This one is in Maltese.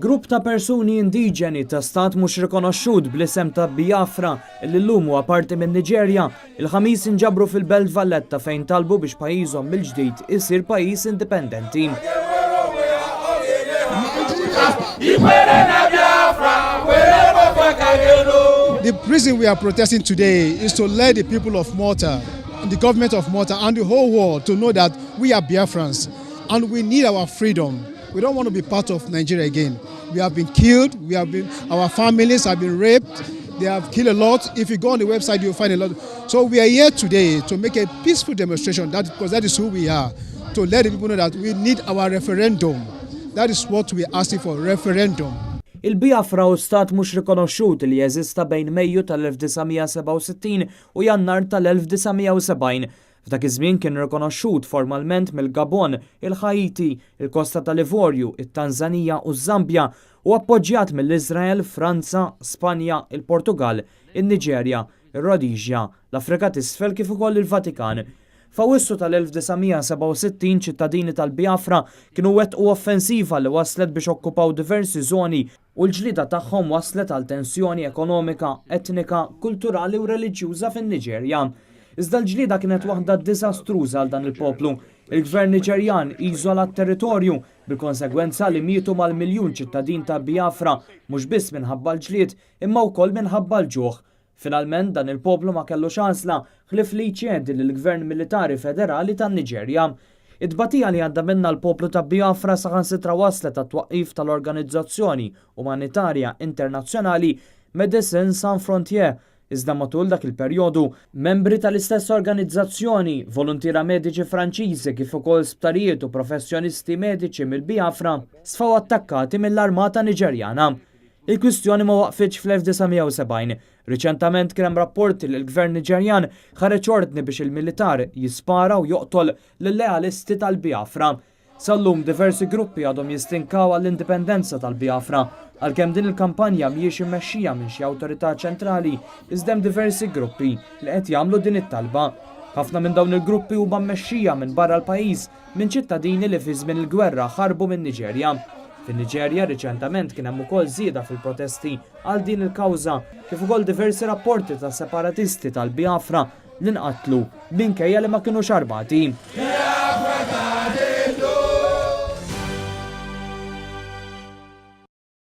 Grupp ta' persuni indiġeni ta' stat mhux rikonoxxut bl-isem ta' Biafra li llum huwa parti minn Niġerja il-ħamis inġabru fil-Belt Valletta fejn talbu biex pajjiżhom mill-ġdid isir pajjiż indipendenti. The reason we are protesting today is to let the people of Malta, the government of Malta and the whole world to know that we are Biafrans and we need our freedom. We don't want to be part of Nigeria again. We have been killed, our families have been raped, they have killed a lot. If you go on the website, you'll find a lot. So we are here today to make a peaceful demonstration, because that is who we are, to let the people know that we need our referendum. That is what we are asking for, referendum. Il-Biafra u stat mhux rikonoxxut li jeżista bejn Mejju tal-1967 u Jannar tal-1970. F'dak iż-żmien kien rikonoxxut formalment mill-Gabon, il-Ħaiti, il-Kosta tal-Livorju, it-Tanzanija u ż-Zambja u appoġġjat mill-Iżrael, Franza, Spanja, il-Portugal, in-Niġerja, ir-Rodizja, l-Afrika t'isfel kif ukoll il-Vatikan. F'Awwissu tal-1967 ċittadini tal-Biafra kienu wettqu offensiva li waslet biex okkupaw diversi żoni u l-ġlida tagħhom waslet għal tensjoni ekonomika, etnika, kulturali u reliġjuża fin-Niġerja. Iżda l-ġlida kienet waħda diżastruża għal dan il-poplu. Il-gvern Niġerjan iżola t-territorju bil-konsegwenza li mietu mal-miljun ċittadin ta' Biafra mhux biss minħabba l-ġlied imma wkoll minħabba l-ġuħ. Finalment dan il-poplu ma kellu ċansla ħlif li jċedi lill-Gvern Militari Federali tan-Niġerja. Id-tbatija li għadda minna l-poplu ta' Biafra saħansitra waslet tat-twaqqif tal-Organizzazzjoni Umanitarja Internazzjonali Médecins Sans Frontières. Iżda matul dak il-perjodu, membri tal-istess organizzazzjoni, volontira mediċi Franċiżi kif ukoll sptarijiet u professjonisti mediċi mill-Biafra sfaw attakkati mill-Armata Niġerjana. Il-kwistjoni ma waqfitx fl-1970. Riċentament kien hemm rapporti li l-Gvern Niġerjan ħareġ ordni biex il-militar jispara u joqtol lill-lealisti tal-Biafra. Sallum diversi gruppi għadhom jistinkaw għall-indipendenza tal-Biafra, għalkemm din il-kampanja mhijiex immexxija minn xi awtorità ċentrali, iżda hemm diversi gruppi li qed jagħmlu din it-talba. Ħafna minn dawn il-gruppi huma mmexxija minn barra l-pajjiż minn ċittadini li fi żmien il-gwerra ħarbu minn Niġerja. Fin-Niġerja riċentament kien hemm ukoll żieda fil-protesti għal din il-kawża kif ukoll diversi rapporti ta' separatisti tal-Biafra li nqattlu minkejja li ma kinux armati.